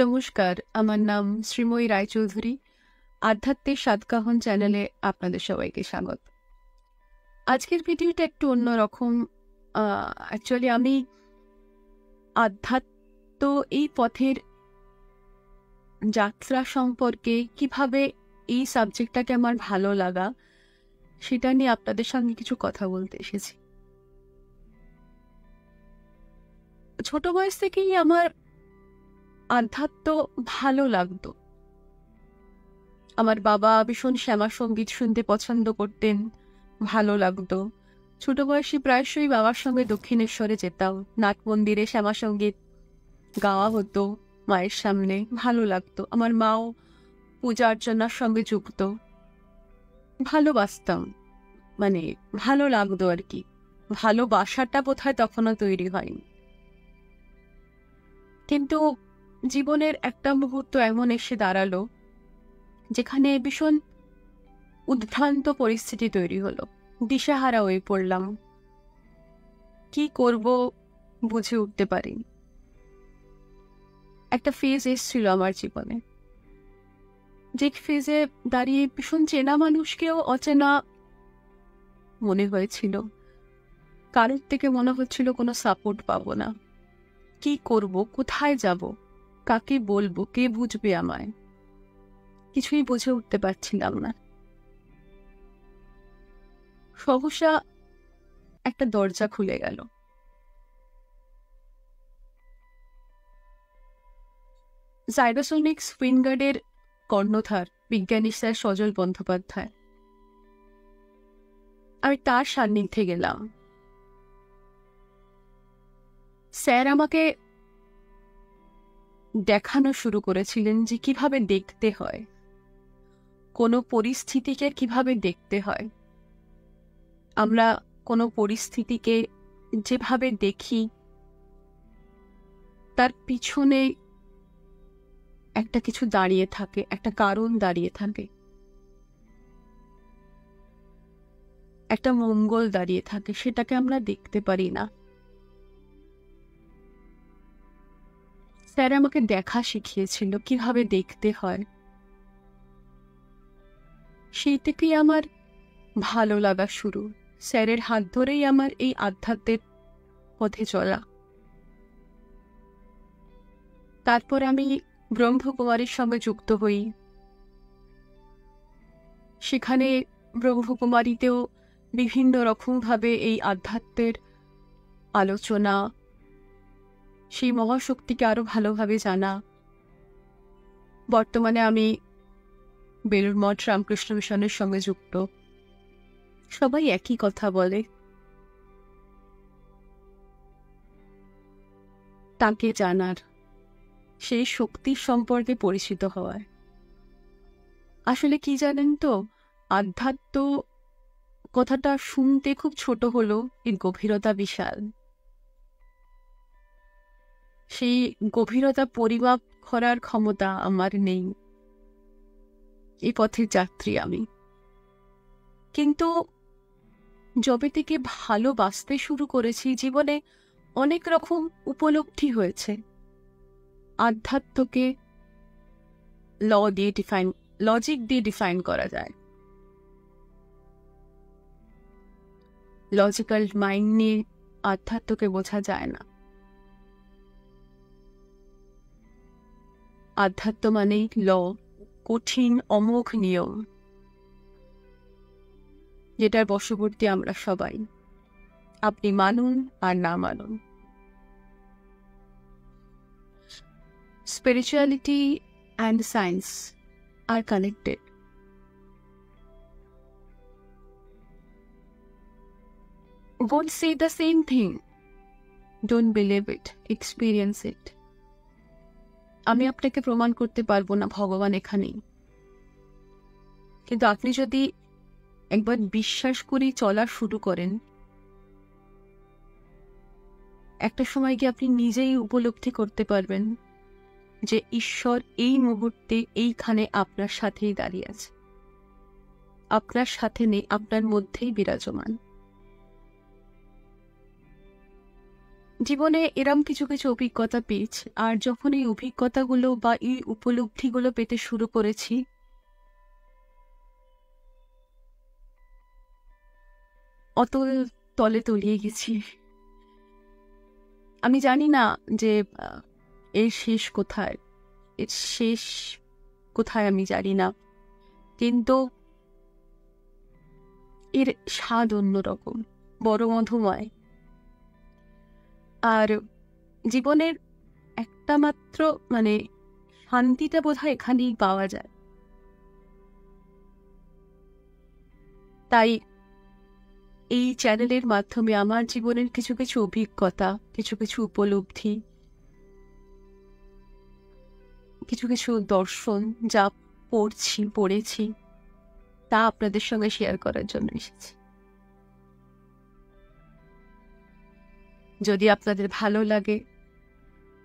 নমস্কার, আমার নাম শ্রীময়ী রায়চৌধুরী। আধ্যাত্মিক সাতকাহন চ্যানেলে আপনাদের সবাইকে স্বাগত। আজকের ভিডিওটা একটু অন্যরকম। অ্যাকচুয়ালি আমি আধ্যাত্ম এই পথের যাত্রা সম্পর্কে কিভাবে এই সাবজেক্টটাকে আমার ভালো লাগা সেটা নিয়ে আপনাদের সঙ্গে কিছু কথা বলতে এসেছি। ছোট বয়স থেকেই আমার আধ্যাত্ম ভালো লাগতো। আমার বাবা ভীষণ শ্যামা সঙ্গীত শুনতে পছন্দ করতেন, ভালো লাগতো। ছোট বয়সে প্রায়শই বাবার সঙ্গে দক্ষিণেশ্বরে যেতাম, নাট মন্দিরে শ্যামা সঙ্গীত গাওয়া হতো মায়ের সামনে, ভালো লাগতো। আমার মাও পূজা অর্চনার সঙ্গে যুক্ত, ভালোবাসতাম, মানে ভালো লাগতো আর কি। ভালোবাসাটা বোধহয় তখনও তৈরি হয়নি। কিন্তু জীবনের একটা মুহূর্ত এমন এসে দাঁড়ালো যেখানে ভীষণ উদ্ভ্রান্ত পরিস্থিতি তৈরি হলো, দিশেহারা হয়ে পড়লাম, কি করব বুঝে উঠতে পারিনি। একটা ফেজ এসেছিল আমার জীবনে, যে ফেজে দাঁড়িয়ে ভীষণ চেনা মানুষকেও অচেনা মনে হয়েছিল। কারোর থেকে মনে হচ্ছিল কোনো সাপোর্ট পাবো না। কি করব, কোথায় যাব, কাকে বলবো, কে বুঝবে আমায়, কিছুই বুঝে উঠতে পারছিলাম না। সহসা একটা দরজা খুলে গেল। জাইরোসোনিক্স উইনগার্ডের কর্ণধার বিজ্ঞানী স্যার সজল বন্দ্যোপাধ্যায়, আমি তার সান্নিধ্যে গেলাম। স্যার আমাকে দেখানো শুরু করেছিলেন যে কিভাবে দেখতে হয়, কোনো পরিস্থিতিকে কিভাবে দেখতে হয়। আমরা কোনো পরিস্থিতিকে যেভাবে দেখি তার পিছনে একটা কিছু দাঁড়িয়ে থাকে, একটা কারণ দাঁড়িয়ে থাকে, একটা মঙ্গল দাঁড়িয়ে থাকে, সেটাকে আমরা দেখতে পারি না। স্যার আমাকে দেখা শিখিয়েছিল কিভাবে দেখতে হয়। সেই থেকেই আমার ভালো লাগা শুরু। স্যারের হাত ধরেই আমার এই আধ্যাত্মের পথে চলা। তারপর আমি ব্রহ্মকুমারীর সঙ্গে যুক্ত হই। সেখানে ব্রহ্মকুমারীতেও বিভিন্ন রকমভাবে এই আধ্যাত্মের আলোচনা, সেই মহাশক্তিকে আরো ভালোভাবে জানা। বর্তমানে আমি বেলুড় মঠ রামকৃষ্ণ মিশনের সঙ্গে যুক্ত। সবাই একই কথা বলে, তাকে জানার, সেই শক্তির সম্পর্কে পরিচিত হওয়ার। আসলে কি জানেন তো, আধ্যাত্ম কথাটা শুনতে খুব ছোট হলো, এর গভীরতা বিশাল। সেই গভীরতা পরিমাপ করার ক্ষমতা আমার নেই। এই পথের যাত্রী আমি। কিন্তু যবে থেকে ভালোবাসতে শুরু করেছি, জীবনে অনেক রকম উপলব্ধি হয়েছে। আধ্যাত্মকে লজিক দিয়ে ডিফাইন করা যায়। লজিক্যাল মাইন্ড নিয়ে আধ্যাত্মকে বোঝা যায় না। আধ্যাত্ম মানেই কঠিন অমোঘ নিয়ম, যেটার বশবর্তী আমরা সবাই, আপনি মানুন আর না মানুন। Spirituality and science are connected. Both say the same thing. Don't believe it, experience it. আমি আপনাকে প্রমাণ করতে পারবো না ভগবান এখানেই, কিন্তু আপনি যদি একবার বিশ্বাস করে চলা শুরু করেন, একটা সময় গিয়ে আপনি নিজেই উপলব্ধি করতে পারবেন যে ঈশ্বর এই মুহূর্তে এইখানে আপনার সাথেই দাঁড়িয়ে আছে, আপনার সাথে নেই, আপনার মধ্যেই বিরাজমান। জীবনে এরম কিছু কিছু অভিজ্ঞতা পেয়েছি, আর যখন এই অভিজ্ঞতাগুলো বা এই উপলব্ধিগুলো পেতে শুরু করেছি, অতল তলে তলিয়ে গেছি। আমি জানি না যে আহ, এর শেষ কোথায়, এর শেষ কোথায় আমি জানি না, কিন্তু এর স্বাদ অন্যরকম, বড় মধুময়। আর জীবনের একটা মাত্র মানে শান্তিটা বোধহয় এখানেই পাওয়া যায়। তাই এই চ্যানেলের মাধ্যমে আমার জীবনের কিছু কিছু অভিজ্ঞতা, কিছু কিছু উপলব্ধি, কিছু কিছু দর্শন যা পড়েছি, তা আপনাদের সঙ্গে শেয়ার করার জন্য এসেছি। যদি আপনাদের ভালো লাগে,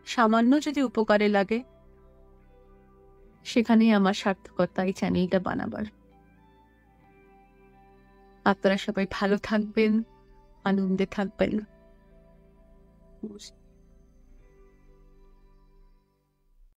সামান্য যদি উপকারে লাগে, সেখানেই আমার সার্থকতা এই চ্যানেলটা বানাবার। আপনারা সবাই ভালো থাকবেন, আনন্দে থাকবেন।